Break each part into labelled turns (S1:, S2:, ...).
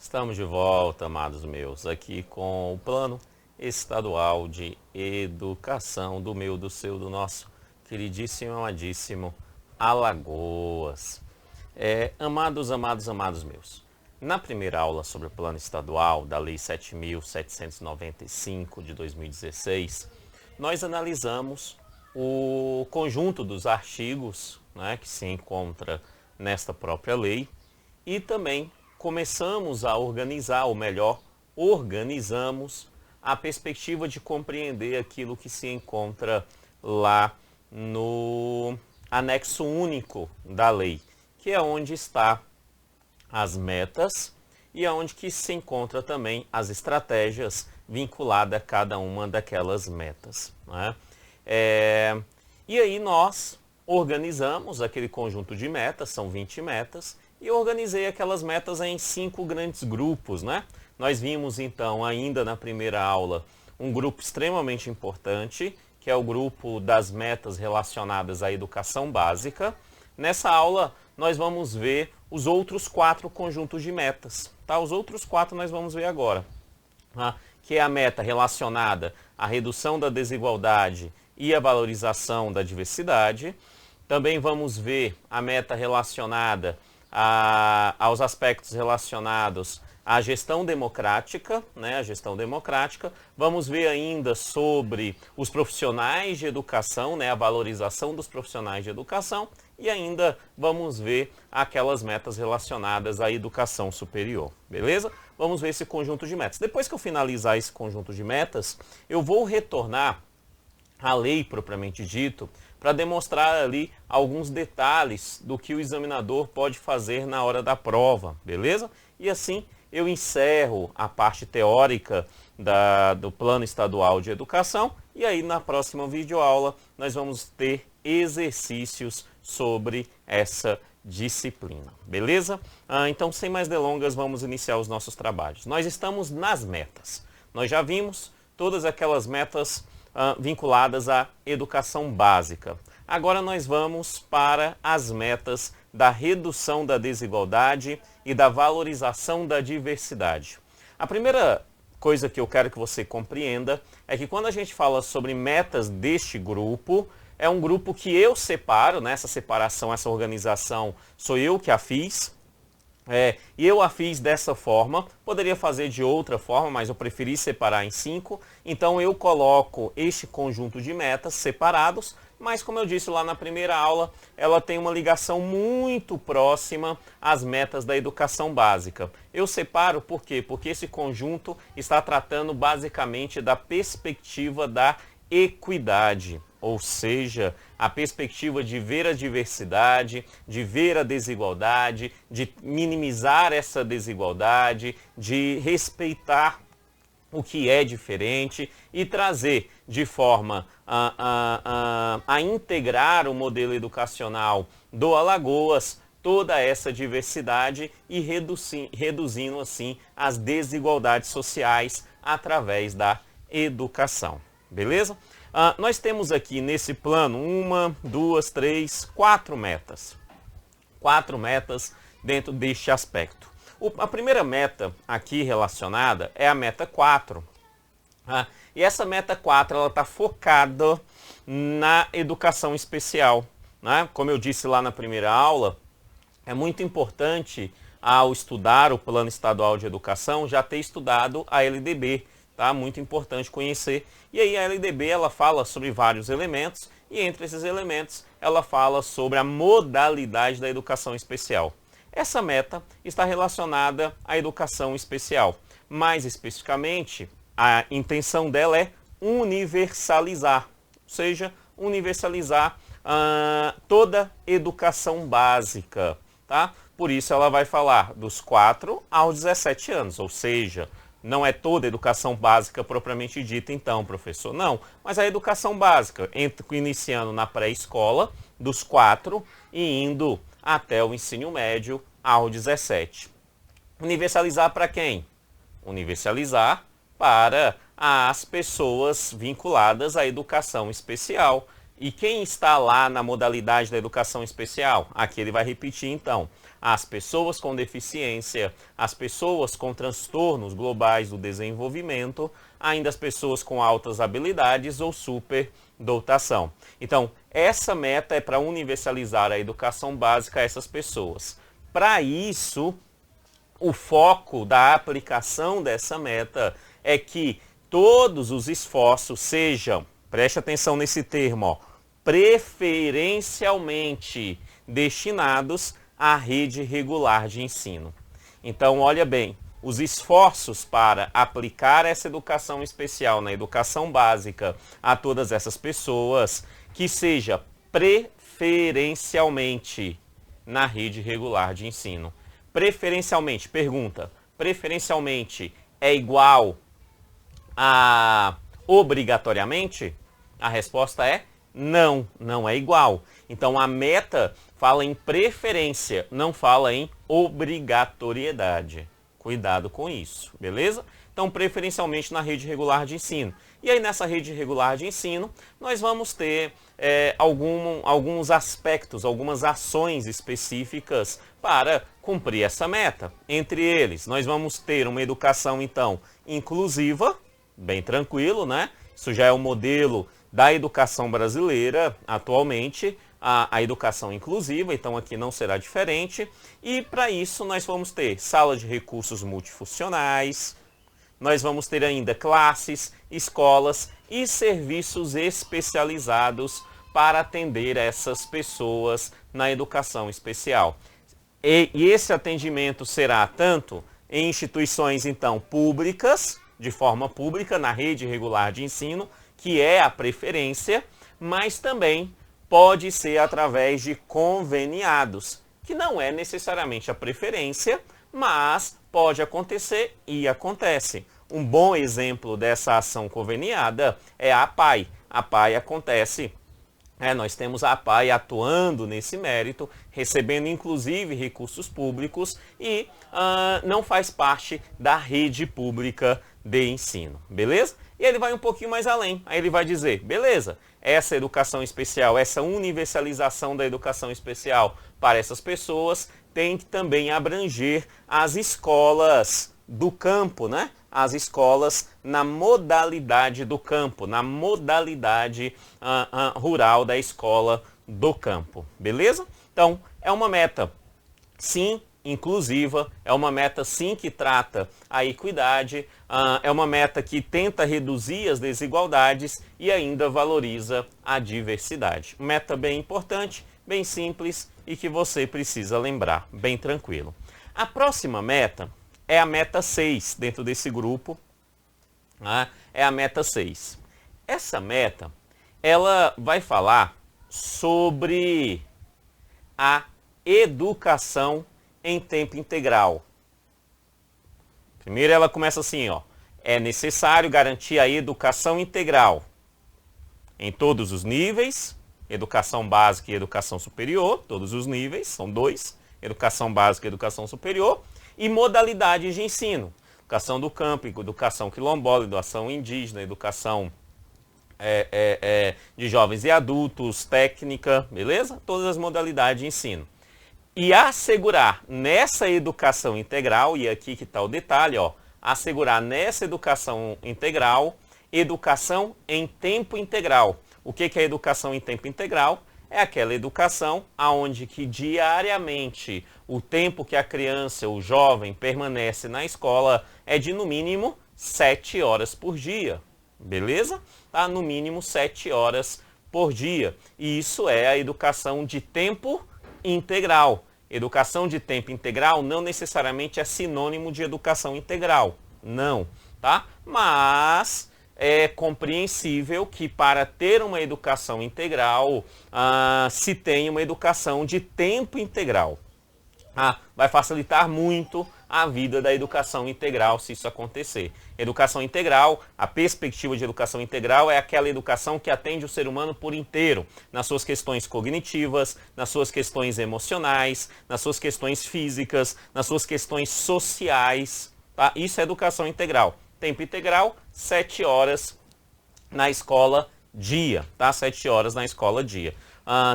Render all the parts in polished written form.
S1: Estamos de volta, amados meus, aqui com o Plano Estadual de Educação do meu, do seu, do nosso queridíssimo e amadíssimo Alagoas. Amados meus, na primeira aula sobre o Plano Estadual da Lei 7.795 de 2016, nós analisamos o conjunto dos artigos, né, que se encontra nesta própria lei e também começamos a organizar, ou melhor, organizamos a perspectiva de compreender aquilo que se encontra lá no anexo único da lei, que é onde está as metas e é onde que se encontra também as estratégias vinculadas a cada uma daquelas metas, né? E aí nós organizamos aquele conjunto de metas, são 20 metas, e organizei aquelas metas em 5 grandes grupos, né? Nós vimos então ainda na primeira aula um grupo extremamente importante, que é o grupo das metas relacionadas à educação básica. Nessa aula nós vamos ver os outros 4 conjuntos de metas, tá? Os outros 4 nós vamos ver agora, tá? Que é a meta relacionada à redução da desigualdade e à valorização da diversidade. Também vamos ver a meta relacionada aos aspectos relacionados à gestão democrática, né? A gestão democrática. Vamos ver ainda sobre os profissionais de educação, né? A valorização dos profissionais de educação. E ainda vamos ver aquelas metas relacionadas à educação superior, beleza? Vamos ver esse conjunto de metas. Depois que eu finalizar esse conjunto de metas, eu vou retornar à lei propriamente dito, para demonstrar ali alguns detalhes do que o examinador pode fazer na hora da prova, beleza? E assim eu encerro a parte teórica do Plano Estadual de Educação e aí na próxima videoaula nós vamos ter exercícios sobre essa disciplina, beleza? Então, sem mais delongas, vamos iniciar os nossos trabalhos. Nós estamos nas metas. Nós já vimos todas aquelas metas vinculadas à educação básica. Agora nós vamos para as metas da redução da desigualdade e da valorização da diversidade. A primeira coisa que eu quero que você compreenda é que quando a gente fala sobre metas deste grupo, é um grupo que eu separo, né? Essa separação, essa organização, sou eu que a fiz. E eu a fiz dessa forma, poderia fazer de outra forma, mas eu preferi separar em 5. Então eu coloco este conjunto de metas separados, mas como eu disse lá na primeira aula, ela tem uma ligação muito próxima às metas da educação básica. Eu separo por quê? Porque esse conjunto está tratando basicamente da perspectiva da equidade. Ou seja, a perspectiva de ver a diversidade, de ver a desigualdade, de minimizar essa desigualdade, de respeitar o que é diferente e trazer de forma a integrar o modelo educacional do Alagoas toda essa diversidade e reduzindo assim as desigualdades sociais através da educação. Beleza? Nós temos aqui nesse plano 1, 2, 3, 4 metas. 4 metas dentro deste aspecto. A primeira meta aqui relacionada é a meta 4. E essa meta 4 está focada na educação especial, né? Como eu disse lá na primeira aula, é muito importante ao estudar o Plano Estadual de Educação já ter estudado a LDB. Tá? Muito importante conhecer. E aí a LDB ela fala sobre vários elementos e entre esses elementos ela fala sobre a modalidade da educação especial. Essa meta está relacionada à educação especial. Mais especificamente, a intenção dela é universalizar, ou seja, universalizar toda educação básica. Tá? Por isso ela vai falar dos 4 aos 17 anos, ou seja, não é toda a educação básica propriamente dita, então, professor. Não, mas a educação básica, iniciando na pré-escola, dos 4 e indo até o ensino médio, aos 17. Universalizar para quem? Universalizar para as pessoas vinculadas à educação especial. E quem está lá na modalidade da educação especial? Aqui ele vai repetir, então. as pessoas com deficiência, as pessoas com transtornos globais do desenvolvimento, ainda as pessoas com altas habilidades ou superdotação. Então, essa meta é para universalizar a educação básica a essas pessoas. Para isso, o foco da aplicação dessa meta é que todos os esforços sejam, preste atenção nesse termo, ó, preferencialmente destinados à rede regular de ensino. Então, olha bem, os esforços para aplicar essa educação especial na educação básica a todas essas pessoas, que seja preferencialmente na rede regular de ensino. Preferencialmente, pergunta, preferencialmente é igual a obrigatoriamente? A resposta é não, não é igual. Então a meta fala em preferência, não fala em obrigatoriedade. Cuidado com isso, beleza? Então preferencialmente na rede regular de ensino. E aí nessa rede regular de ensino, nós vamos ter alguns aspectos, algumas ações específicas para cumprir essa meta. Entre eles, nós vamos ter uma educação então inclusiva, bem tranquilo, né? Isso já é o modelo da educação brasileira atualmente, a educação inclusiva, então aqui não será diferente. E para isso nós vamos ter sala de recursos multifuncionais, nós vamos ter ainda classes, escolas e serviços especializados para atender essas pessoas na educação especial. E esse atendimento será tanto em instituições então públicas, de forma pública, na rede regular de ensino, que é a preferência, mas também pode ser através de conveniados, que não é necessariamente a preferência, mas pode acontecer e acontece. Um bom exemplo dessa ação conveniada é a APAE. A APAE acontece, nós temos a APAE atuando nesse mérito, recebendo inclusive recursos públicos e não faz parte da rede pública de ensino, beleza? E ele vai um pouquinho mais além, aí ele vai dizer, beleza, essa educação especial, essa universalização da educação especial para essas pessoas tem que também abranger as escolas do campo, né? As escolas na modalidade do campo, na modalidade rural da escola do campo, beleza? Então, é uma meta, sim, inclusiva, é uma meta sim que trata a equidade, é uma meta que tenta reduzir as desigualdades e ainda valoriza a diversidade. Meta bem importante, bem simples e que você precisa lembrar, bem tranquilo. A próxima meta é a meta 6 dentro desse grupo, é a meta 6. Essa meta, ela vai falar sobre a educação em tempo integral. Primeiro ela começa assim, ó, é necessário garantir a educação integral em todos os níveis, educação básica e educação superior, todos os níveis, são dois, educação básica e educação superior, e modalidades de ensino, educação do campo, educação quilombola, educação indígena, educação de jovens e adultos, técnica, beleza? Todas as modalidades de ensino. E assegurar nessa educação integral, e aqui que está o detalhe, ó, assegurar nessa educação integral, educação em tempo integral. O que é educação em tempo integral? É aquela educação onde que diariamente o tempo que a criança, o jovem, permanece na escola é de no mínimo 7 horas por dia, beleza? Tá? No mínimo 7 horas por dia. E isso é a educação de tempo integral. Educação de tempo integral não necessariamente é sinônimo de educação integral, não, tá? Mas é compreensível que para ter uma educação integral, se tenha uma educação de tempo integral. Vai facilitar muito a vida da educação integral se isso acontecer. Educação integral, a perspectiva de educação integral é aquela educação que atende o ser humano por inteiro, nas suas questões cognitivas, nas suas questões emocionais, nas suas questões físicas, nas suas questões sociais, tá? Isso é educação integral. Tempo integral, 7 horas na escola dia, tá? 7 horas na escola dia.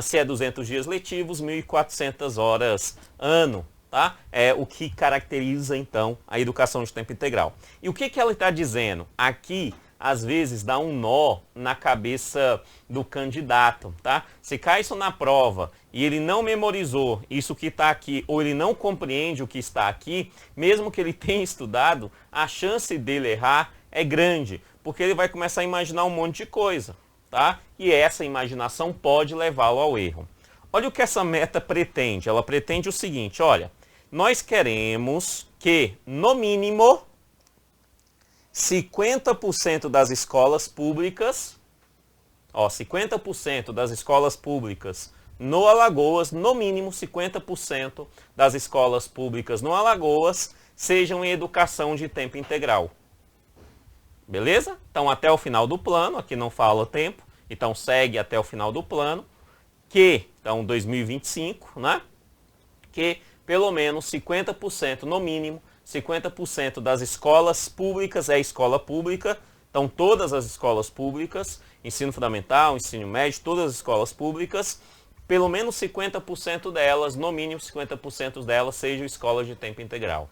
S1: Se é 200 dias letivos, 1.400 horas ano, tá? É o que caracteriza, então, a educação de tempo integral. E o que ela está dizendo? Aqui, às vezes, dá um nó na cabeça do candidato, tá? Se cai isso na prova e ele não memorizou isso que está aqui, ou ele não compreende o que está aqui, mesmo que ele tenha estudado, a chance dele errar é grande, porque ele vai começar a imaginar um monte de coisa, tá? E essa imaginação pode levá-lo ao erro. Olha o que essa meta pretende. Ela pretende o seguinte, olha, nós queremos que, no mínimo, 50% das escolas públicas, 50% das escolas públicas no Alagoas, no mínimo 50% das escolas públicas no Alagoas sejam em educação de tempo integral. Beleza? Então, até o final do plano, aqui não fala tempo, então segue até o final do plano, então 2025, né? Que pelo menos 50%, no mínimo, 50% das escolas públicas é escola pública, então todas as escolas públicas, ensino fundamental, ensino médio, todas as escolas públicas, pelo menos 50% delas, no mínimo 50% delas, sejam escolas de tempo integral.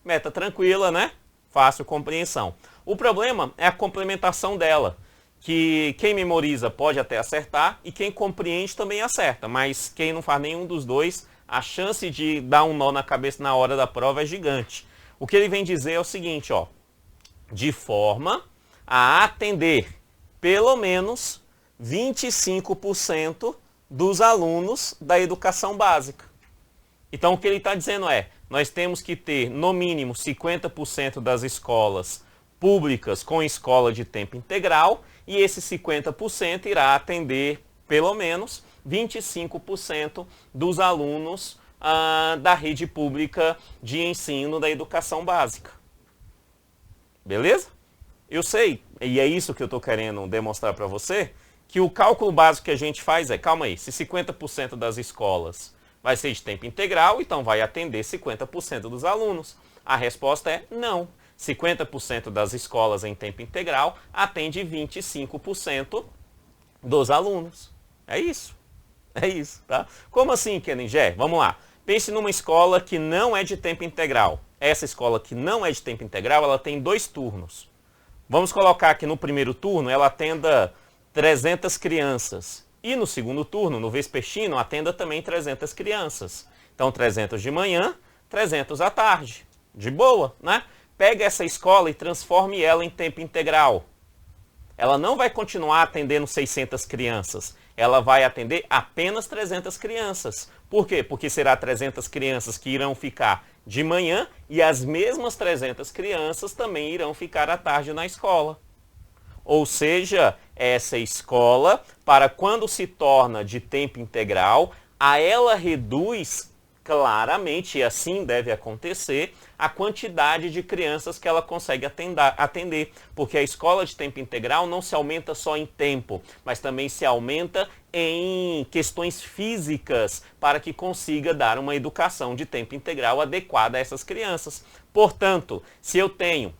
S1: Meta tranquila, né? Fácil compreensão. O problema é a complementação dela, que quem memoriza pode até acertar e quem compreende também acerta, mas quem não faz nenhum dos dois, a chance de dar um nó na cabeça na hora da prova é gigante. O que ele vem dizer é o seguinte, de forma a atender pelo menos 25% dos alunos da educação básica. Então o que ele está dizendo é, nós temos que ter no mínimo 50% das escolas públicas com escola de tempo integral e esse 50% irá atender pelo menos 25% dos alunos da rede pública de ensino da educação básica. Beleza? Eu sei, e é isso que eu estou querendo demonstrar para você, que o cálculo básico que a gente faz é, calma aí, se 50% das escolas vai ser de tempo integral, então vai atender 50% dos alunos. A resposta é não. 50% das escolas em tempo integral atende 25% dos alunos. É isso. É isso, tá? Como assim, Keningé? Vamos lá. Pense numa escola que não é de tempo integral. Essa escola que não é de tempo integral, ela tem 2 turnos. Vamos colocar que no primeiro turno ela atenda 300 crianças. E no segundo turno, no vespertino, atenda também 300 crianças. Então, 300 de manhã, 300 à tarde. De boa, né? Pega essa escola e transforme ela em tempo integral. Ela não vai continuar atendendo 600 crianças. Ela vai atender apenas 300 crianças. Por quê? Porque será 300 crianças que irão ficar de manhã e as mesmas 300 crianças também irão ficar à tarde na escola. Ou seja, essa escola, para quando se torna de tempo integral, a ela reduz claramente, e assim deve acontecer, a quantidade de crianças que ela consegue atender. Porque a escola de tempo integral não se aumenta só em tempo, mas também se aumenta em questões físicas para que consiga dar uma educação de tempo integral adequada a essas crianças. Portanto, se eu tenho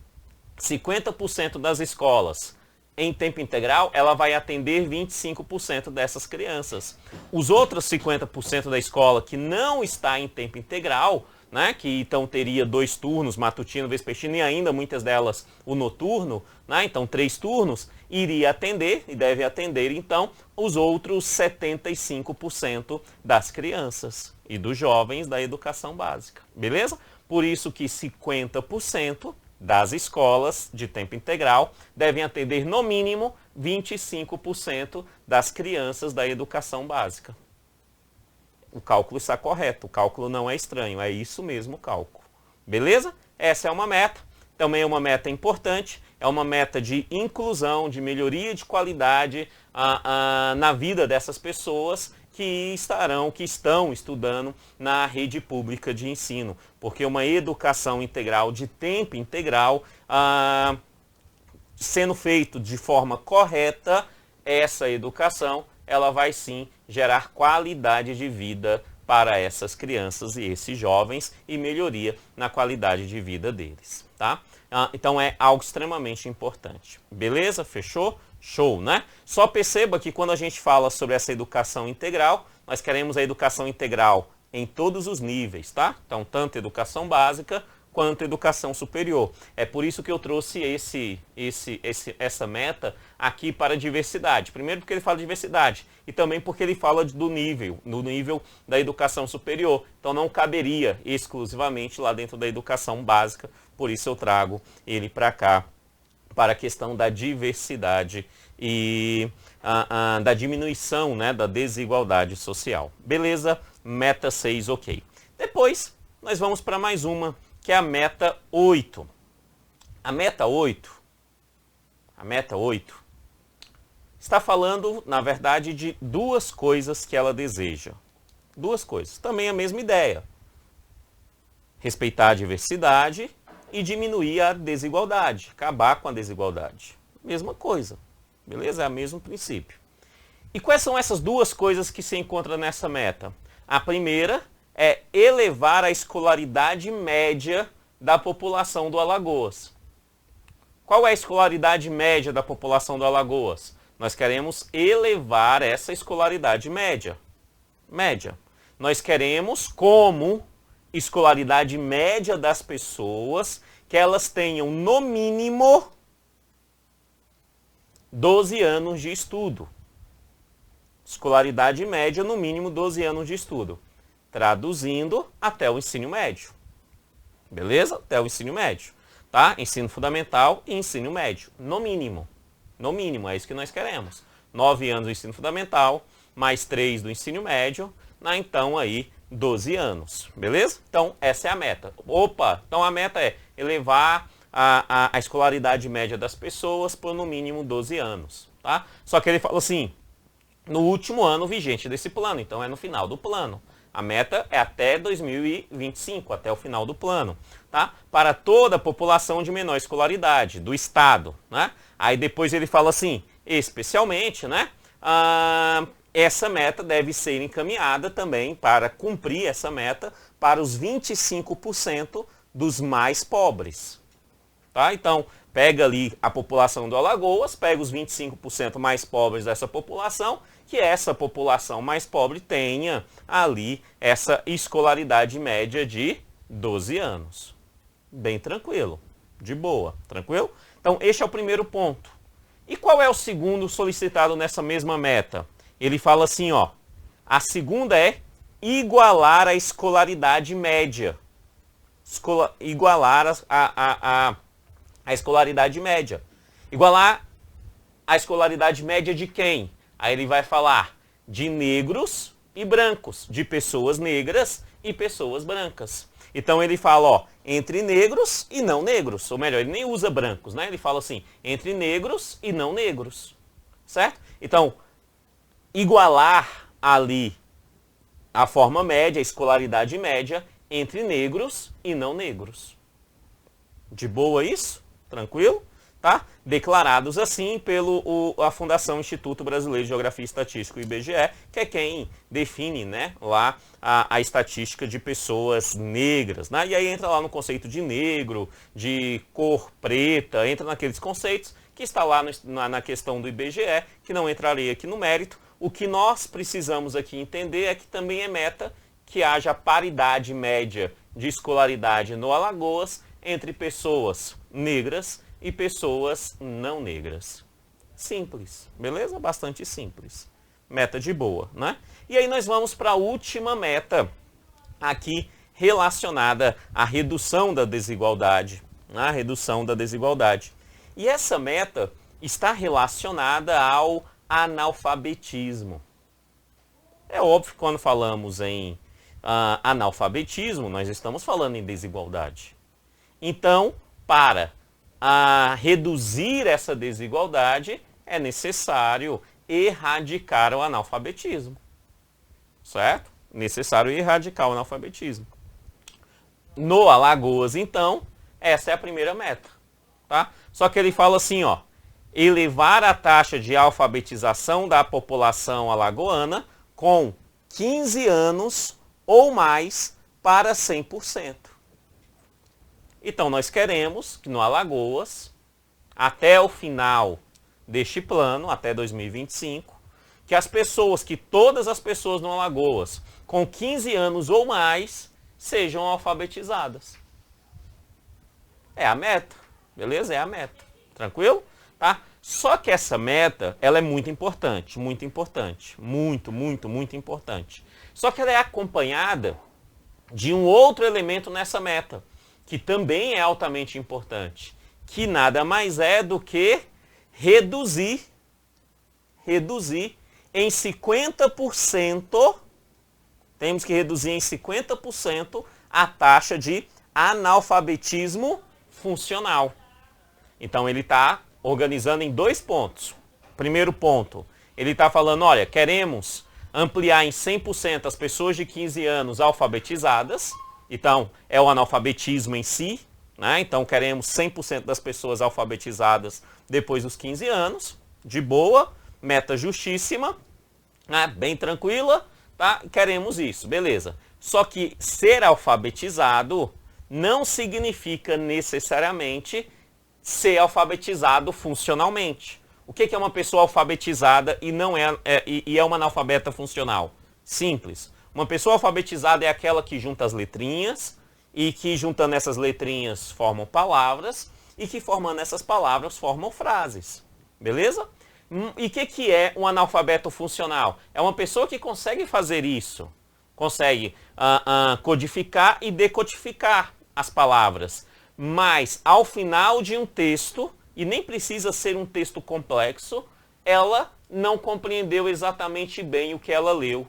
S1: 50% das escolas em tempo integral, ela vai atender 25% dessas crianças. Os outros 50% da escola que não está em tempo integral, né, que então teria 2 turnos, matutino, vespertino e ainda muitas delas o noturno, né, então 3 turnos, iria atender e deve atender então os outros 75% das crianças e dos jovens da educação básica. Beleza? Por isso que 50% das escolas de tempo integral devem atender no mínimo 25% das crianças da educação básica. O cálculo está correto, o cálculo não é estranho, é isso mesmo o cálculo. Beleza? Essa é uma meta, também é uma meta importante, é uma meta de inclusão, de melhoria de qualidade na vida dessas pessoas que estão estudando na rede pública de ensino, porque uma educação integral de tempo integral, sendo feito de forma correta, essa educação, ela vai sim gerar qualidade de vida para essas crianças e esses jovens e melhoria na qualidade de vida deles, tá? Então é algo extremamente importante. Beleza? Fechou? Show, né? Só perceba que quando a gente fala sobre essa educação integral, nós queremos a educação integral em todos os níveis, tá? Então, tanto educação básica quanto educação superior. É por isso que eu trouxe essa meta aqui para a diversidade. Primeiro porque ele fala de diversidade e também porque ele fala no nível da educação superior. Então não caberia exclusivamente lá dentro da educação básica, por isso eu trago ele para cá, para a questão da diversidade e da diminuição, né, da desigualdade social. Beleza? Meta 6, ok. Depois nós vamos para mais uma, que é a meta 8. A meta 8 está falando, na verdade, de duas coisas que ela deseja. Duas coisas. Também a mesma ideia. Respeitar a diversidade e diminuir a desigualdade. Acabar com a desigualdade. Mesma coisa. Beleza? É o mesmo princípio. E quais são essas duas coisas que se encontram nessa meta? A primeira é elevar a escolaridade média da população do Alagoas. Qual é a escolaridade média da população do Alagoas? Nós queremos elevar essa escolaridade média. Nós queremos como escolaridade média das pessoas que elas tenham no mínimo 12 anos de estudo. Escolaridade média no mínimo 12 anos de estudo. Traduzindo, até o ensino médio. Beleza? Até o ensino médio. Tá? Ensino fundamental e ensino médio. No mínimo. No mínimo, é isso que nós queremos. 9 anos do ensino fundamental, mais 3 do ensino médio, então aí 12 anos. Beleza? Então, essa é a meta. Então a meta é elevar a escolaridade média das pessoas por no mínimo 12 anos. Tá? Só que ele fala assim, no último ano vigente desse plano, então é no final do plano. A meta é até 2025, até o final do plano, tá? Para toda a população de menor escolaridade, do Estado, né? Aí depois ele fala assim, especialmente, né? Essa meta deve ser encaminhada também para cumprir essa meta para os 25% dos mais pobres, tá? Então, pega ali a população do Alagoas, pega os 25% mais pobres dessa população, que essa população mais pobre tenha ali essa escolaridade média de 12 anos. Bem tranquilo, de boa, tranquilo? Então, este é o primeiro ponto. E qual é o segundo solicitado nessa mesma meta? Ele fala assim, ó, a segunda é igualar a escolaridade média. Igualar a escolaridade média. Igualar a escolaridade média de quem? Aí ele vai falar de negros e brancos, de pessoas negras e pessoas brancas. Então ele fala, ó, entre negros e não negros, ou melhor, ele nem usa brancos, né? Ele fala assim, entre negros e não negros, certo? Então, igualar ali a forma média, a escolaridade média, entre negros e não negros. De boa isso? Tranquilo? Tá? Declarados assim pela Fundação Instituto Brasileiro de Geografia e Estatística, o IBGE, que é quem define, né, lá a estatística de pessoas negras. Né? E aí entra lá no conceito de negro, de cor preta, entra naqueles conceitos que está lá na questão do IBGE, que não entrarei aqui no mérito. O que nós precisamos aqui entender é que também é meta que haja paridade média de escolaridade no Alagoas entre pessoas negras e pessoas não negras. Simples, beleza? Bastante simples. Meta de boa, né? E aí nós vamos para a última meta aqui relacionada à redução da desigualdade. A redução da desigualdade. E essa meta está relacionada ao analfabetismo. É óbvio que quando falamos em analfabetismo, nós estamos falando em desigualdade. Então, para reduzir essa desigualdade, é necessário erradicar o analfabetismo. Certo? Necessário erradicar o analfabetismo. No Alagoas, então, essa é a primeira meta. Tá? Só que ele fala assim, ó, elevar a taxa de alfabetização da população alagoana com 15 anos ou mais para 100%. Então, nós queremos que no Alagoas, até o final deste plano, até 2025, que todas as pessoas no Alagoas com 15 anos ou mais sejam alfabetizadas. É a meta, beleza? É a meta, tranquilo? Tá? Só que essa meta, ela é muito importante, muito importante. Só que ela é acompanhada de um outro elemento nessa meta, que também é altamente importante, que nada mais é do que reduzir em 50%, temos que reduzir em 50% a taxa de analfabetismo funcional. Então ele está organizando em 2 pontos. Primeiro ponto, ele está falando, olha, queremos ampliar em 100% as pessoas de 15 anos alfabetizadas. Então, é o analfabetismo em si, né? Então queremos 100% das pessoas alfabetizadas depois dos 15 anos, de boa, meta justíssima, né? Bem tranquila, tá? Queremos isso, beleza. Só que ser alfabetizado não significa necessariamente ser alfabetizado funcionalmente. O que é uma pessoa alfabetizada e não é uma analfabeta funcional? Simples. Uma pessoa alfabetizada é aquela que junta as letrinhas e que juntando essas letrinhas formam palavras e que formando essas palavras formam frases. Beleza? E o que é um analfabeto funcional? É uma pessoa que consegue fazer isso. Consegue codificar e decodificar as palavras. Mas ao final de um texto, e nem precisa ser um texto complexo, ela não compreendeu exatamente bem o que ela leu.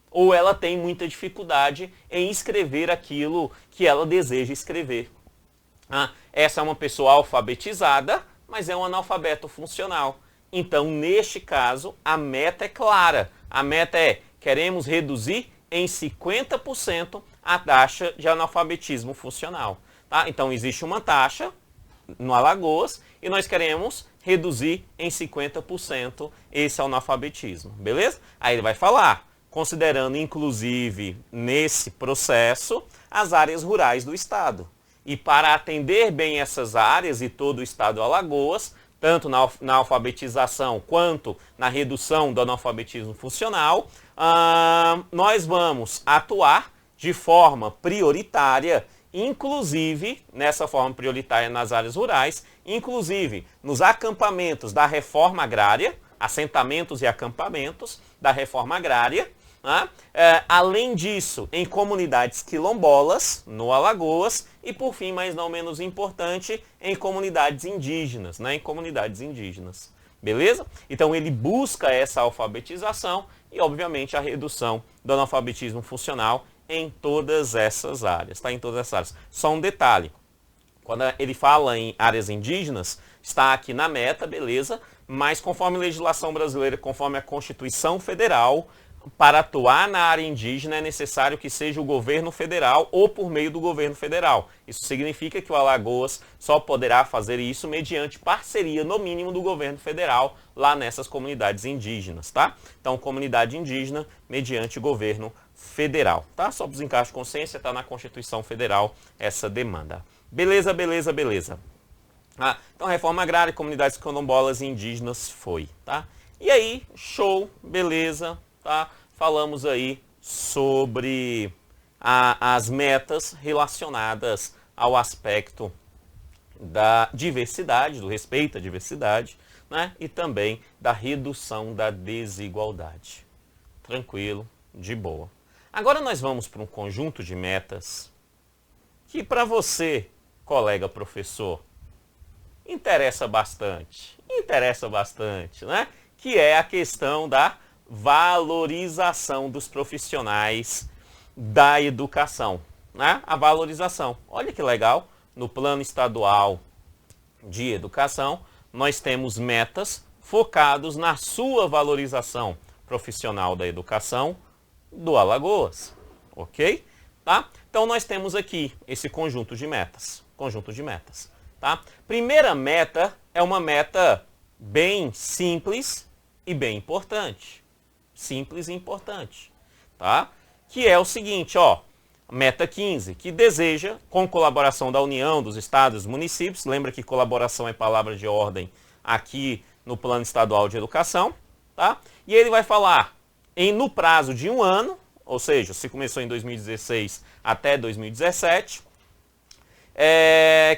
S1: Ou ela tem muita dificuldade em escrever aquilo que ela deseja escrever. Essa é uma pessoa alfabetizada, mas é um analfabeto funcional. Então, neste caso, a meta é clara. A meta é, queremos reduzir em 50% a taxa de analfabetismo funcional. Tá? Então, existe uma taxa no Alagoas e nós queremos reduzir em 50% esse analfabetismo. Beleza? Aí ele vai falar, considerando inclusive nesse processo as áreas rurais do estado. E para atender bem essas áreas e todo o estado do Alagoas, tanto na alfabetização quanto na redução do analfabetismo funcional, nós vamos atuar de forma prioritária, inclusive nessa forma prioritária nas áreas rurais, inclusive nos acampamentos da reforma agrária, assentamentos e acampamentos da reforma agrária, além disso, em comunidades quilombolas, no Alagoas, e por fim, mas não menos importante, em comunidades indígenas, Beleza? Então ele busca essa alfabetização e, obviamente, a redução do analfabetismo funcional em todas essas áreas, tá? Em todas essas áreas. Só um detalhe, quando ele fala em áreas indígenas, está aqui na meta, beleza, mas conforme a legislação brasileira, conforme a Constituição Federal, para atuar na área indígena é necessário que seja o governo federal ou por meio do governo federal. Isso significa que o Alagoas só poderá fazer isso mediante parceria, no mínimo, do governo federal lá nessas comunidades indígenas, tá? Então, comunidade indígena mediante governo federal, tá? Só para os encargos de consciência, está na Constituição Federal essa demanda. Beleza, beleza, beleza. Então, reforma agrária, comunidades quilombolas e indígenas foi, tá? E aí, show, beleza, tá? Falamos aí sobre as metas relacionadas ao aspecto da diversidade, do respeito à diversidade, né? E também da redução da desigualdade. Tranquilo, de boa. Agora nós vamos para um conjunto de metas que para você, colega professor, interessa bastante, né? Que é a questão da valorização dos profissionais da educação, né? A valorização. Olha que legal, no plano estadual de educação, nós temos metas focados na sua valorização profissional da educação do Alagoas, ok? Tá? Então nós temos aqui esse conjunto de metas, tá? Primeira meta é uma meta bem simples e bem importante. Tá? Que é o seguinte, ó, meta 15, que deseja, com colaboração da União, dos estados, dos municípios, lembra que colaboração é palavra de ordem aqui no Plano Estadual de Educação, tá? E ele vai falar no prazo de 1 ano, ou seja, se começou em 2016 até 2017,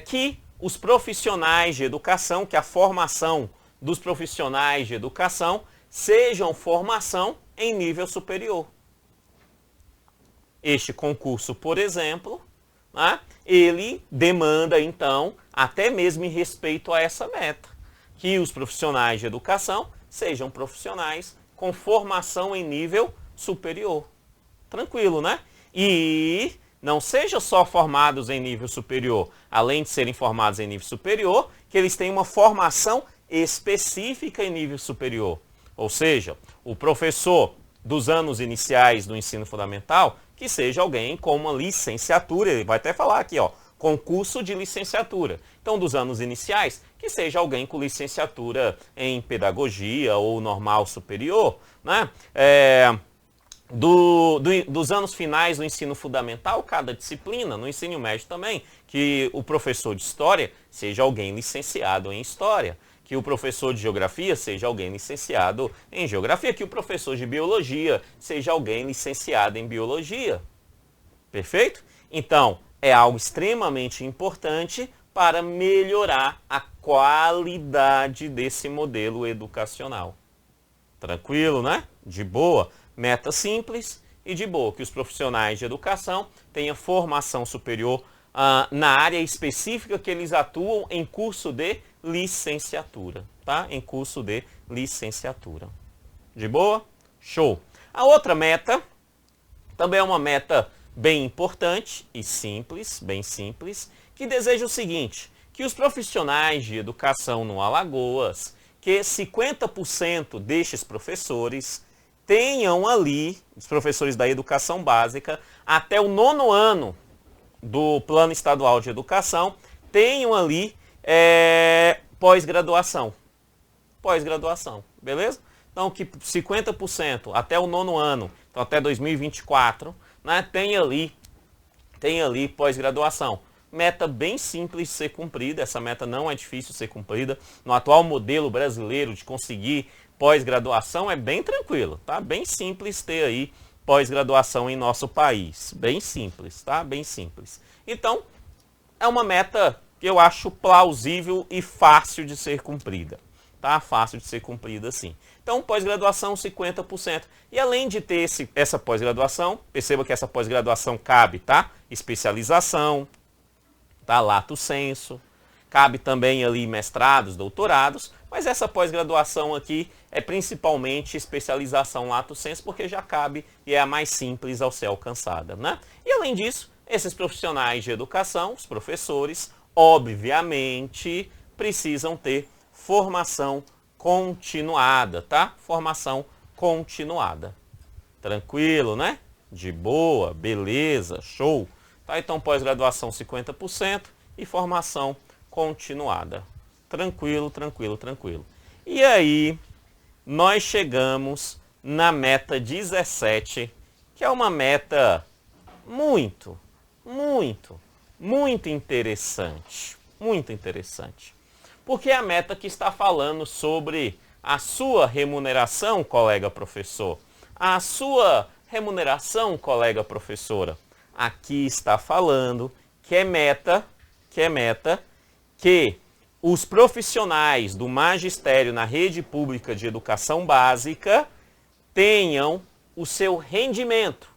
S1: que os profissionais de educação, que a formação dos profissionais de educação sejam formação em nível superior. Este concurso, por exemplo, né, ele demanda, então, até mesmo em respeito a essa meta, que os profissionais de educação sejam profissionais com formação em nível superior. Tranquilo, né? E não sejam só formados em nível superior, além de serem formados em nível superior, que eles tenham uma formação específica em nível superior. Ou seja, o professor dos anos iniciais do ensino fundamental, que seja alguém com uma licenciatura, ele vai até falar aqui, ó, concurso de licenciatura. Então, dos anos iniciais, que seja alguém com licenciatura em pedagogia ou normal superior, né? Dos anos finais do ensino fundamental, cada disciplina, no ensino médio também, que o professor de história seja alguém licenciado em história, que o professor de geografia seja alguém licenciado em geografia, que o professor de biologia seja alguém licenciado em biologia. Perfeito? Então, é algo extremamente importante para melhorar a qualidade desse modelo educacional. Tranquilo, né? De boa. Meta simples e de boa, que os profissionais de educação tenham formação superior na área específica que eles atuam em curso de licenciatura, tá? Em curso de licenciatura. De boa? Show! A outra meta também é uma meta bem importante e simples, bem simples, que deseja o seguinte, que os profissionais de educação no Alagoas, que 50% destes professores tenham ali, os professores da educação básica, até o 9º ano do Plano Estadual de Educação, tenham ali pós-graduação. Pós-graduação, beleza? Então, que 50% até o 9º ano, então até 2024, né, tem ali pós-graduação. Meta bem simples de ser cumprida, essa meta não é difícil de ser cumprida. No atual modelo brasileiro de conseguir pós-graduação é bem tranquilo, tá? Bem simples ter aí pós-graduação em nosso país. Bem simples, tá? Bem simples. Então, é uma meta que eu acho plausível e fácil de ser cumprida. Tá? Fácil de ser cumprida, sim. Então, pós-graduação, 50%. E além de ter essa pós-graduação, perceba que essa pós-graduação cabe, tá? Especialização, tá? Lato sensu. Cabe também ali mestrados, doutorados, mas essa pós-graduação aqui é principalmente especialização lato sensu, porque já cabe e é a mais simples ao ser alcançada, né? E além disso, esses profissionais de educação, os professores, obviamente, precisam ter formação continuada, tá? Formação continuada. Tranquilo, né? De boa, beleza, show. Tá? Então, pós-graduação 50% e formação continuada. Tranquilo, tranquilo, tranquilo. E aí, nós chegamos na meta 17, que é uma meta muito interessante. Muito interessante. Porque é a meta que está falando sobre a sua remuneração, colega professor. A sua remuneração, colega professora. Aqui está falando que é meta que os profissionais do magistério na rede pública de educação básica tenham o seu rendimento,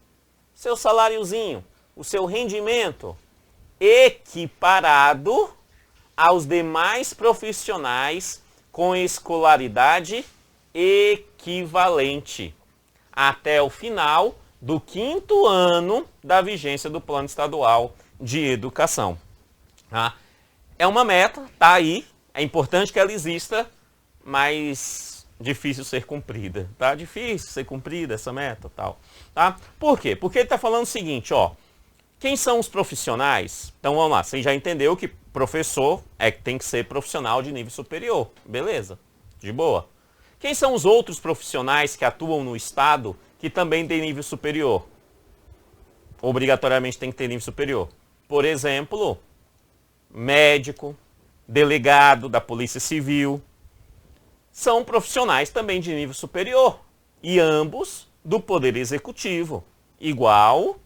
S1: seu saláriozinho, o seu rendimento equiparado aos demais profissionais com escolaridade equivalente até o final do 5º ano da vigência do Plano Estadual de Educação. Tá? É uma meta, tá aí, é importante que ela exista, mas difícil ser cumprida, tá? Difícil ser cumprida essa meta, tal, tá? Por quê? Porque ele está falando o seguinte, ó, quem são os profissionais? Então vamos lá, você já entendeu que professor tem que ser profissional de nível superior, beleza? De boa. Quem são os outros profissionais que atuam no Estado que também tem nível superior? Obrigatoriamente tem que ter nível superior. Por exemplo, médico, delegado da Polícia Civil, são profissionais também de nível superior. e ambos do Poder Executivo, igual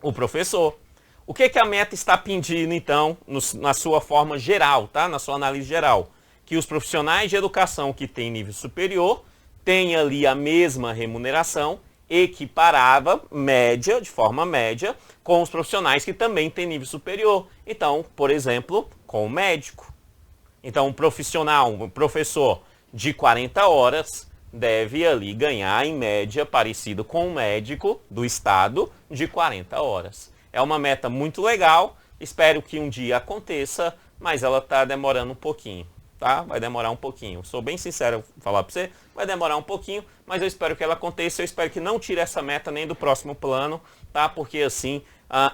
S1: o professor. O que a meta está pedindo, então, na sua forma geral, tá? Na sua análise geral? Que os profissionais de educação que têm nível superior tenham ali a mesma remuneração, equiparada, média, de forma média, com os profissionais que também têm nível superior. Então, por exemplo, com o médico. Então, um professor de 40 horas deve ali ganhar, em média, parecido com um médico do estado de 40 horas. É uma meta muito legal, espero que um dia aconteça, mas ela está demorando um pouquinho, tá? Vai demorar um pouquinho. Sou bem sincero em falar para você, vai demorar um pouquinho, mas eu espero que ela aconteça, eu espero que não tire essa meta nem do próximo plano, tá? Porque assim,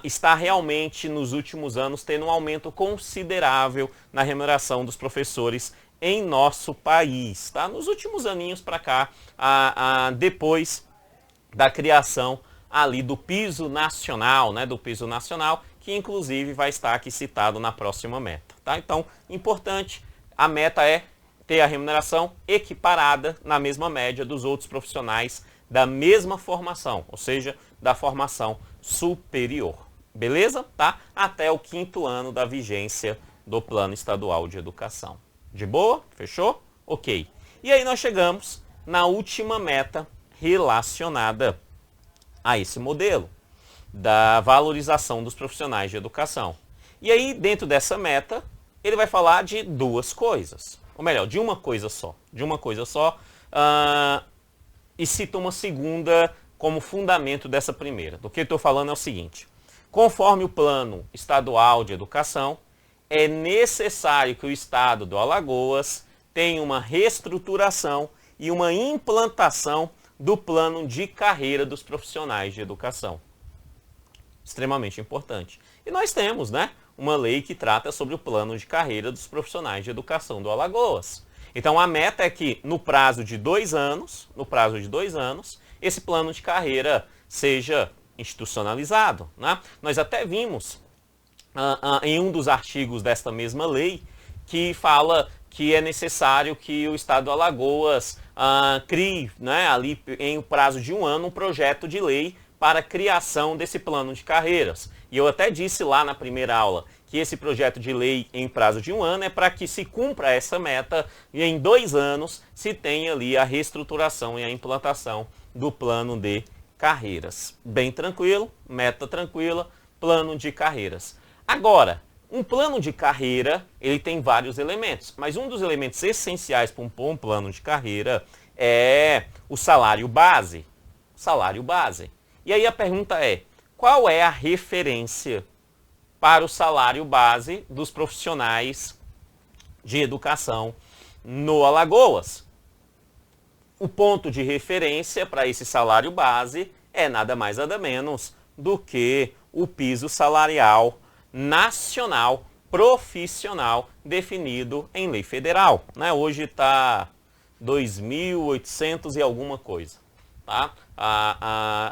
S1: está realmente nos últimos anos tendo um aumento considerável na remuneração dos professores em nosso país, tá? Nos últimos aninhos para cá, depois da criação ali do piso nacional, né? Do piso nacional, que inclusive vai estar aqui citado na próxima meta, tá? Então, importante, a meta é ter a remuneração equiparada na mesma média dos outros profissionais da mesma formação, ou seja, da formação superior. Beleza? Tá? Até o 5º ano da vigência do Plano Estadual de Educação. De boa? Fechou? Ok. E aí nós chegamos na última meta relacionada a esse modelo da valorização dos profissionais de educação. E aí, dentro dessa meta, ele vai falar de duas coisas. Ou melhor, de uma coisa só. E cita uma segunda como fundamento dessa primeira. Do que eu estou falando é o seguinte. Conforme o Plano Estadual de Educação, é necessário que o Estado do Alagoas tenha uma reestruturação e uma implantação do plano de carreira dos profissionais de educação. Extremamente importante. E nós temos, né, uma lei que trata sobre o plano de carreira dos profissionais de educação do Alagoas. Então a meta é que no prazo de 2 anos, esse plano de carreira seja institucionalizado, né? Nós até vimos em um dos artigos desta mesma lei que fala que é necessário que o Estado do Alagoas crie, né, ali em um prazo de 1 ano, um projeto de lei para a criação desse plano de carreiras. E eu até disse lá na primeira aula que esse projeto de lei em prazo de 1 ano é para que se cumpra essa meta e em 2 anos se tenha ali a reestruturação e a implantação do plano de carreiras. Bem tranquilo, meta tranquila, plano de carreiras. Agora, um plano de carreira, ele tem vários elementos, mas um dos elementos essenciais para um bom plano de carreira é o salário base. Salário base. E aí a pergunta é, qual é a referência para o salário base dos profissionais de educação no Alagoas? O ponto de referência para esse salário base é nada mais nada menos do que o piso salarial nacional profissional definido em lei federal, né? Hoje está 2.800 e alguma coisa, tá?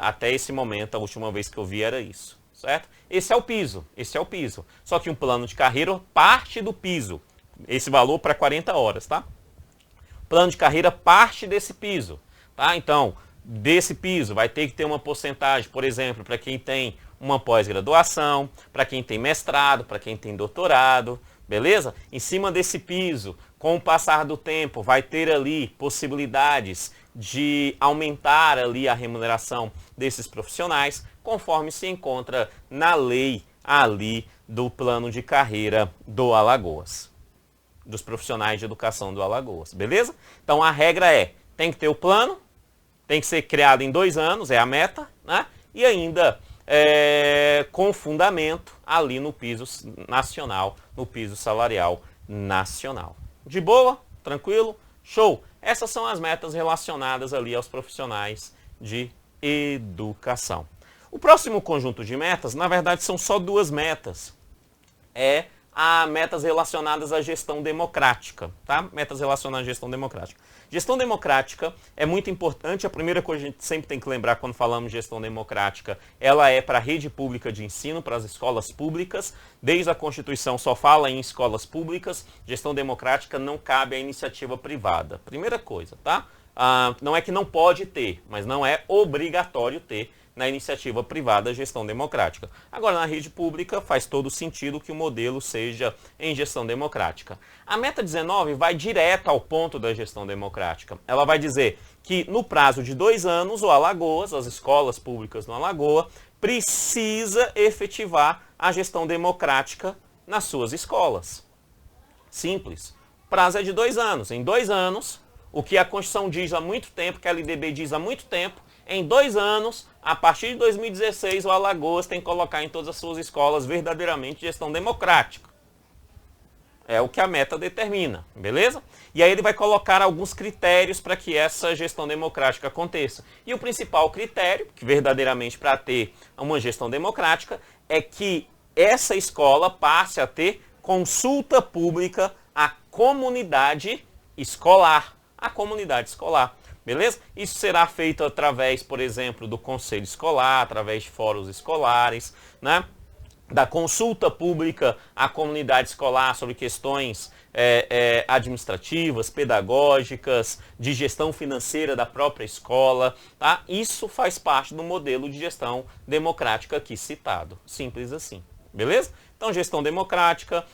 S1: Até esse momento, a última vez que eu vi era isso, certo? Esse é o piso. Só que um plano de carreira parte do piso, esse valor para 40 horas, tá? Plano de carreira parte desse piso, tá? Então, desse piso vai ter que ter uma porcentagem, por exemplo, para quem tem uma pós-graduação, para quem tem mestrado, para quem tem doutorado, beleza? Em cima desse piso, com o passar do tempo, vai ter ali possibilidades de aumentar ali a remuneração desses profissionais, conforme se encontra na lei ali do plano de carreira do Alagoas, dos profissionais de educação do Alagoas, beleza? Então a regra é, tem que ter o plano, tem que ser criado em 2 anos, é a meta, né? E ainda com fundamento ali no piso nacional, no piso salarial nacional. De boa? Tranquilo? Show! Essas são as metas relacionadas ali aos profissionais de educação. O próximo conjunto de metas, na verdade, são só 2 metas. Metas relacionadas à gestão democrática, tá? Metas relacionadas à gestão democrática. Gestão democrática é muito importante, a primeira coisa que a gente sempre tem que lembrar quando falamos de gestão democrática, ela é para a rede pública de ensino, para as escolas públicas, desde a Constituição só fala em escolas públicas, gestão democrática não cabe à iniciativa privada. Primeira coisa, tá? não é que não pode ter, mas não é obrigatório ter na iniciativa privada a gestão democrática. Agora, na rede pública, faz todo sentido que o modelo seja em gestão democrática. A meta 19 vai direto ao ponto da gestão democrática. Ela vai dizer que no prazo de 2 anos, o Alagoas, as escolas públicas no Alagoa, precisa efetivar a gestão democrática nas suas escolas. Simples. O prazo é de 2 anos. Em 2 anos, o que a Constituição diz há muito tempo, que a LDB diz há muito tempo, em 2 anos, a partir de 2016, o Alagoas tem que colocar em todas as suas escolas verdadeiramente gestão democrática. É o que a meta determina, beleza? E aí ele vai colocar alguns critérios para que essa gestão democrática aconteça. E o principal critério, que verdadeiramente para ter uma gestão democrática, é que essa escola passe a ter consulta pública à comunidade escolar. A comunidade escolar. Beleza? Isso será feito através, por exemplo, do conselho escolar, através de fóruns escolares, né? Da consulta pública à comunidade escolar sobre questões administrativas, pedagógicas, de gestão financeira da própria escola. Tá? Isso faz parte do modelo de gestão democrática aqui citado. Simples assim. Beleza? Então, gestão democrática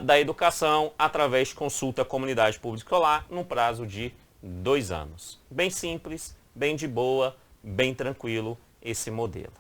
S1: da educação através de consulta à comunidade pública escolar num prazo de 2 anos. Bem simples, bem de boa, bem tranquilo esse modelo.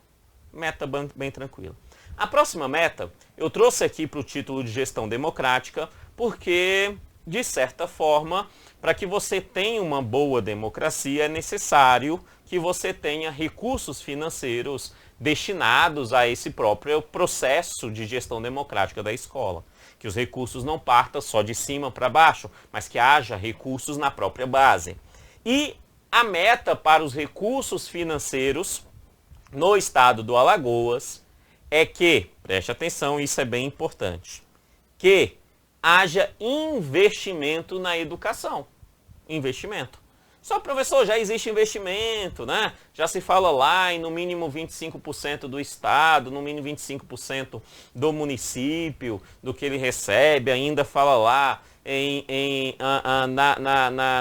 S1: Meta bem tranquila. A próxima meta eu trouxe aqui para o título de gestão democrática porque, de certa forma, para que você tenha uma boa democracia é necessário que você tenha recursos financeiros destinados a esse próprio processo de gestão democrática da escola. Que os recursos não partam só de cima para baixo, mas que haja recursos na própria base. E a meta para os recursos financeiros no estado do Alagoas é que, preste atenção, isso é bem importante, que haja investimento na educação. Investimento. Só, professor, já existe investimento, né? Já se fala lá em no mínimo 25% do Estado, no mínimo 25% do município, do que ele recebe, ainda fala lá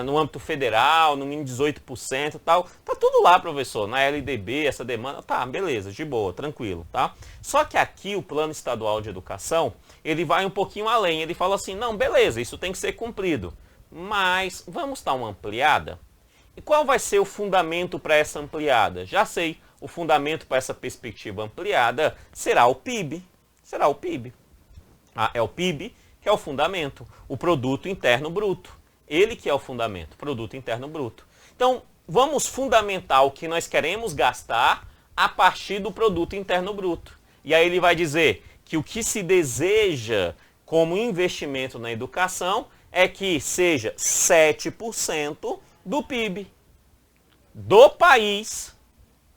S1: no âmbito federal, no mínimo 18% e tal. Tá tudo lá, professor, na LDB, essa demanda, tá, beleza, de boa, tranquilo, tá? Só que aqui o Plano Estadual de Educação, ele vai um pouquinho além, ele fala assim, não, beleza, isso tem que ser cumprido, mas vamos dar uma ampliada? E qual vai ser o fundamento para essa ampliada? Já sei, o fundamento para essa perspectiva ampliada será o PIB. Será o PIB. É o PIB que é o fundamento, o Produto Interno Bruto. Ele que é o fundamento, Produto Interno Bruto. Então, vamos fundamentar o que nós queremos gastar a partir do Produto Interno Bruto. E aí ele vai dizer que o que se deseja como investimento na educação é que seja 7% do PIB do país,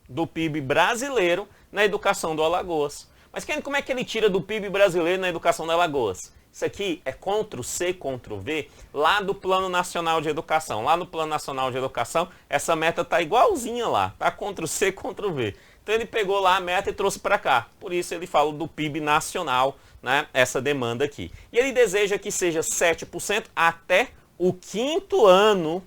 S1: do PIB brasileiro, na educação do Alagoas. Mas como é que ele tira do PIB brasileiro na educação do Alagoas? Isso aqui é Ctrl+C, Ctrl+V, lá do Plano Nacional de Educação. Lá no Plano Nacional de Educação, essa meta está igualzinha lá, tá? Ctrl+C, Ctrl+V. Então ele pegou lá a meta e trouxe para cá. Por isso ele fala do PIB nacional, né? Essa demanda aqui. E ele deseja que seja 7% até o 5º ano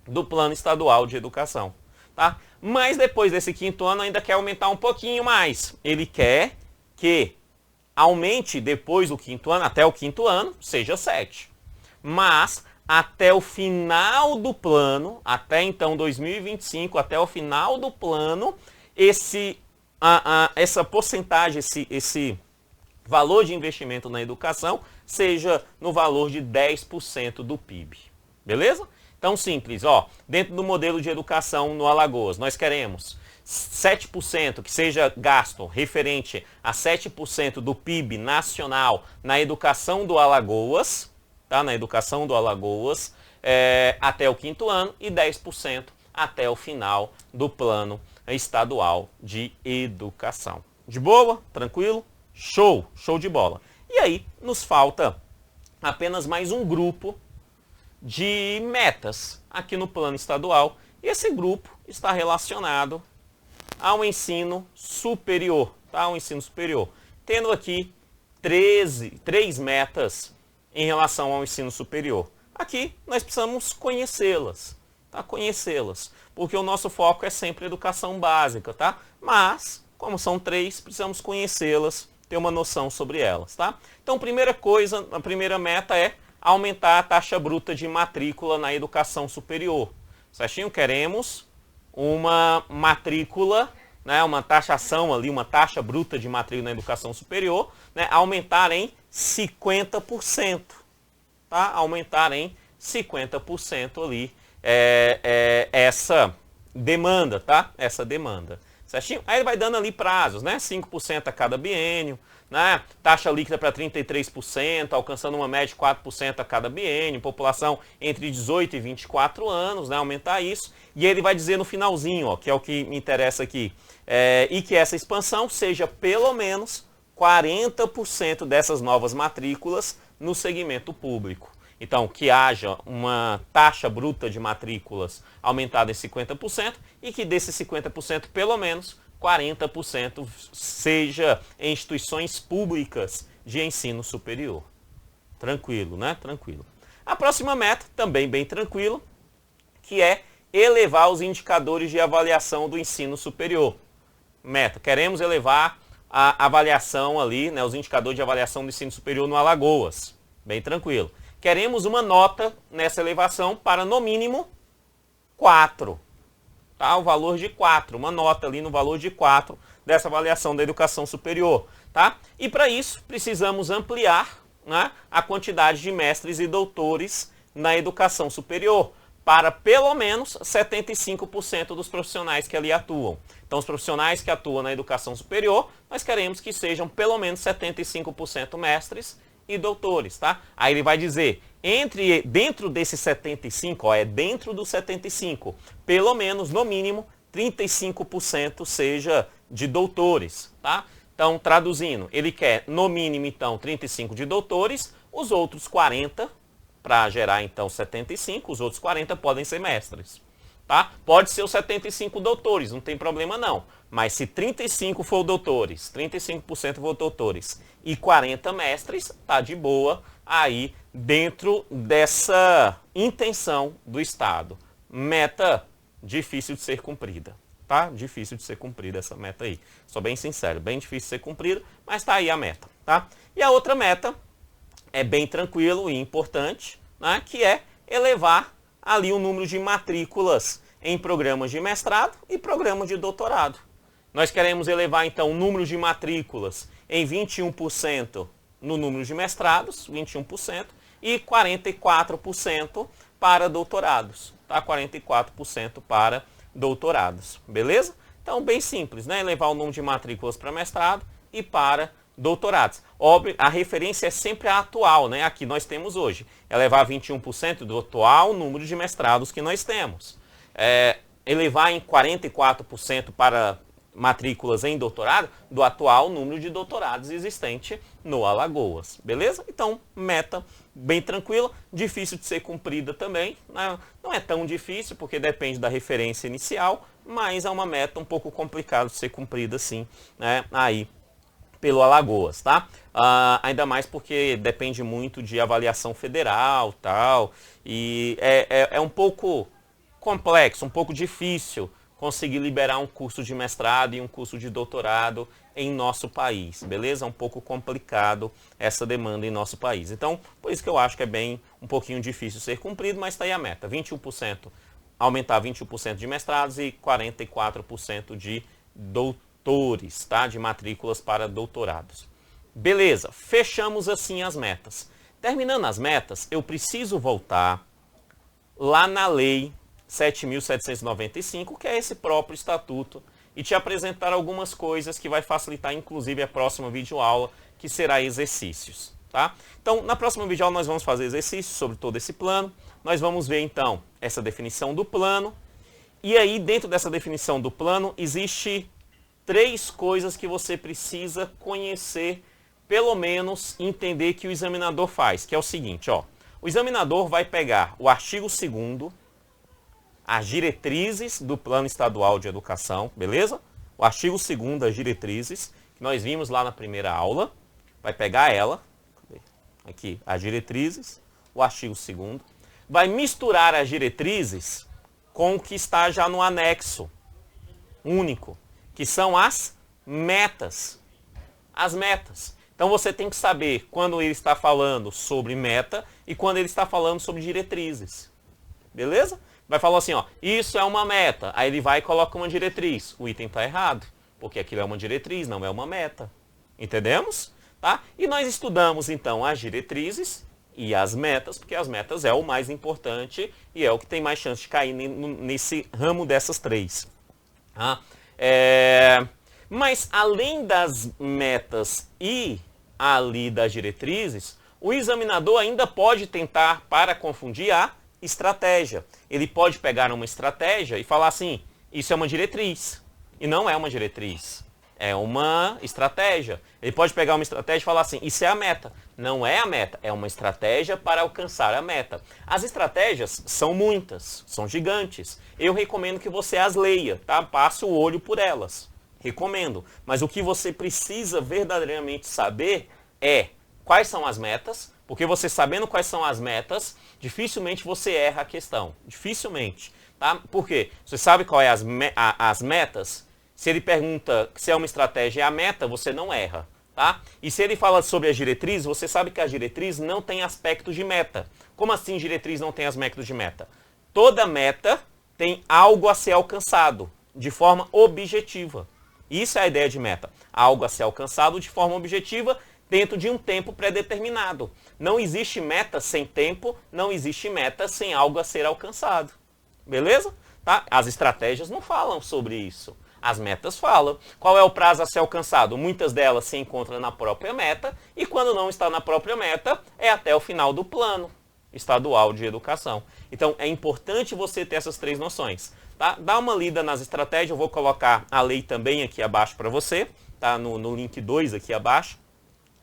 S1: do Plano Estadual de Educação, tá? Mas depois desse 5º ano ainda quer aumentar um pouquinho mais. Ele quer que aumente depois do 5º ano, até o 5º ano, seja 7. Mas até o final do plano, até então 2025, até o final do plano, essa porcentagem, esse valor de investimento na educação seja no valor de 10% do PIB. Beleza? Então, simples, ó, dentro do modelo de educação no Alagoas, nós queremos 7% que seja gasto referente a 7% do PIB nacional na educação do Alagoas, tá? Na educação do Alagoas, até o 5º ano e 10% até o final do Plano Estadual de Educação. De boa? Tranquilo? Show! Show de bola! E aí, nos falta apenas mais um grupo de metas aqui no plano estadual. E esse grupo está relacionado ao ensino superior, tá? Ao ensino superior. Tendo aqui 3 metas em relação ao ensino superior. Aqui nós precisamos conhecê-las. tá? Conhecê-las, porque o nosso foco é sempre educação básica, tá? Mas, como são 3, precisamos conhecê-las, ter uma noção sobre elas, tá? Então, primeira coisa, a primeira meta é aumentar a taxa bruta de matrícula na educação superior. Certinho? Queremos uma matrícula, né, uma taxação ali, uma taxa bruta de matrícula na educação superior, né, aumentar em 50%, tá? Aumentar em 50% ali essa demanda, tá? Essa demanda, certinho? Aí ele vai dando ali prazos, né? 5% a cada biênio, né? Taxa líquida para 33%, alcançando uma média de 4% a cada biênio, população entre 18 e 24 anos, né? Aumentar isso. E ele vai dizer no finalzinho, ó, que é o que me interessa aqui, e que essa expansão seja pelo menos 40% dessas novas matrículas no segmento público. Então, que haja uma taxa bruta de matrículas aumentada em 50% e que desses 50%, pelo menos 40% seja em instituições públicas de ensino superior. Tranquilo, né? Tranquilo. A próxima meta, também bem tranquilo, que é elevar os indicadores de avaliação do ensino superior. Meta, queremos elevar a avaliação ali, né, os indicadores de avaliação do ensino superior no Alagoas. Bem tranquilo. Queremos uma nota nessa elevação para, no mínimo, 4. Tá? O valor de 4. Uma nota ali no valor de 4 dessa avaliação da educação superior. Tá? E para isso, precisamos ampliar, né, a quantidade de mestres e doutores na educação superior para pelo menos 75% dos profissionais que ali atuam. Então, os profissionais que atuam na educação superior, nós queremos que sejam pelo menos 75% mestres e doutores, tá? Aí ele vai dizer, dentro desses 75, ó, dentro dos 75, pelo menos, no mínimo, 35% seja de doutores, tá? Então, traduzindo, ele quer, no mínimo, então, 35 de doutores, os outros 40, para gerar, então, 75, os outros 40 podem ser mestres, tá? Pode ser os 75 doutores, não tem problema não. Mas se 35 for doutores, 35% for doutores e 40 mestres, tá de boa aí dentro dessa intenção do Estado. Meta difícil de ser cumprida, tá? Difícil de ser cumprida essa meta aí. Sou bem sincero, bem difícil de ser cumprida, mas tá aí a meta, tá? E a outra meta é bem tranquilo e importante, né? Que é elevar ali o número de matrículas em programas de mestrado e programas de doutorado. Nós queremos elevar, então, o número de matrículas em 21% no número de mestrados, 21%, e 44% para doutorados, tá? 44% para doutorados, beleza? Então, bem simples, né? Elevar o número de matrículas para mestrado e para doutorados. Óbvio, a referência é sempre a atual, né? Aqui nós temos hoje. Elevar 21% do atual número de mestrados que nós temos. Elevar em 44% para matrículas em doutorado do atual número de doutorados existente no Alagoas, beleza? Então, meta bem tranquila, difícil de ser cumprida também, né? Não é tão difícil porque depende da referência inicial, mas é uma meta um pouco complicada de ser cumprida assim, né? Aí pelo Alagoas, tá? Ainda mais porque depende muito de avaliação federal, tal, e é um pouco complexo, um pouco difícil conseguir liberar um curso de mestrado e um curso de doutorado em nosso país, beleza? É um pouco complicado essa demanda em nosso país. Então, por isso que eu acho que é bem um pouquinho difícil ser cumprido, mas está aí a meta, 21%, aumentar 21% de mestrados e 44% de doutores, tá? De matrículas para doutorados. Beleza, fechamos assim as metas. Terminando as metas, eu preciso voltar lá na lei 7.795, que é esse próprio estatuto, e te apresentar algumas coisas que vai facilitar, inclusive, a próxima videoaula, que será exercícios, tá? Então, na próxima videoaula nós vamos fazer exercícios sobre todo esse plano, nós vamos ver, então, essa definição do plano, e aí, dentro dessa definição do plano, existe 3 coisas que você precisa conhecer, pelo menos entender que o examinador faz, que é o seguinte, ó, o examinador vai pegar o artigo 2º, as diretrizes do Plano Estadual de Educação, beleza? O artigo 2º, as diretrizes, que nós vimos lá na primeira aula, vai pegar ela, aqui, as diretrizes, o artigo 2º, vai misturar as diretrizes com o que está já no anexo único, que são as metas. As metas. Então você tem que saber quando ele está falando sobre meta e quando ele está falando sobre diretrizes. Beleza? Vai falar assim, ó, isso é uma meta. Aí ele vai e coloca uma diretriz. O item está errado, porque aquilo é uma diretriz, não é uma meta. Entendemos? Tá? E nós estudamos então as diretrizes e as metas, porque as metas é o mais importante e é o que tem mais chance de cair nesse ramo dessas três. Tá? Mas além das metas e ali das diretrizes, o examinador ainda pode tentar para confundir a estratégia. Ele pode pegar uma estratégia e falar assim, isso é uma diretriz. E não é uma diretriz, é uma estratégia. Ele pode pegar uma estratégia e falar assim, isso é a meta. Não é a meta, é uma estratégia para alcançar a meta. As estratégias são muitas, são gigantes. Eu recomendo que você as leia, tá? Passe o olho por elas. Recomendo. Mas o que você precisa verdadeiramente saber é quais são as metas, porque você sabendo quais são as metas, dificilmente você erra a questão. Dificilmente. Tá? Por quê? Você sabe qual é as metas? Se ele pergunta se é uma estratégia e a meta, você não erra. Tá? E se ele fala sobre as diretrizes, você sabe que as diretrizes não têm aspectos de meta. Como assim diretriz não tem aspectos de meta? Toda meta tem algo a ser alcançado de forma objetiva. Isso é a ideia de meta. Algo a ser alcançado de forma objetiva dentro de um tempo pré-determinado. Não existe meta sem tempo, não existe meta sem algo a ser alcançado. Beleza? Tá? As estratégias não falam sobre isso. As metas falam. Qual é o prazo a ser alcançado? Muitas delas se encontram na própria meta e quando não está na própria meta, é até o final do plano estadual de educação. Então, é importante você ter essas três noções. Tá? Dá uma lida nas estratégias, eu vou colocar a lei também aqui abaixo para você, tá? No link 2 aqui abaixo.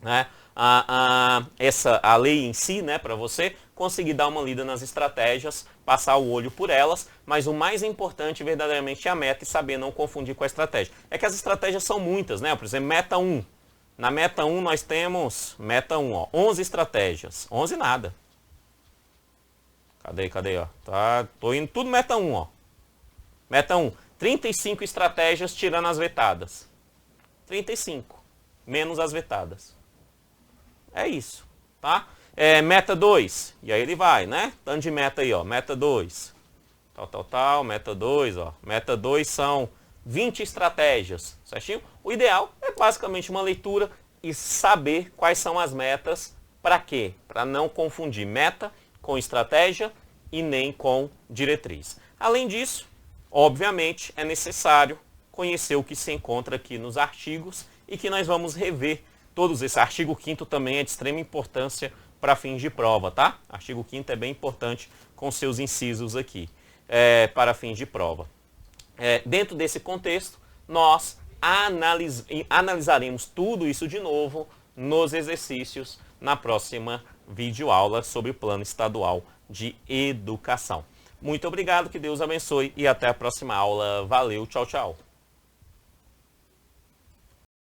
S1: Né? A lei em si, né, para você conseguir dar uma lida nas estratégias, passar o olho por elas, mas o mais importante verdadeiramente é a meta e saber não confundir com a estratégia. É que as estratégias são muitas, né? Por exemplo, meta 1. Na meta 1 nós temos, meta 1, ó, 11 estratégias. 11 nada. Cadê, ó? Tá, tô indo tudo meta 1, ó. Meta 1, 35 estratégias tirando as vetadas. 35, menos as vetadas. É isso, tá? Meta 2, e aí ele vai, né? Tanto de meta aí, ó, meta 2. Meta 2, ó. Meta 2 são 20 estratégias, certinho? O ideal é basicamente uma leitura e saber quais são as metas, para quê? Para não confundir meta com estratégia e nem com diretriz. Além disso, obviamente, é necessário conhecer o que se encontra aqui nos artigos e que nós vamos rever todos esses. Artigo 5º também é de extrema importância para fins de prova, tá? Artigo 5º é bem importante com seus incisos aqui, para fins de prova. Dentro desse contexto, nós analisaremos tudo isso de novo nos exercícios na próxima videoaula sobre o Plano Estadual de Educação. Muito obrigado, que Deus abençoe e até a próxima aula. Valeu, tchau, tchau.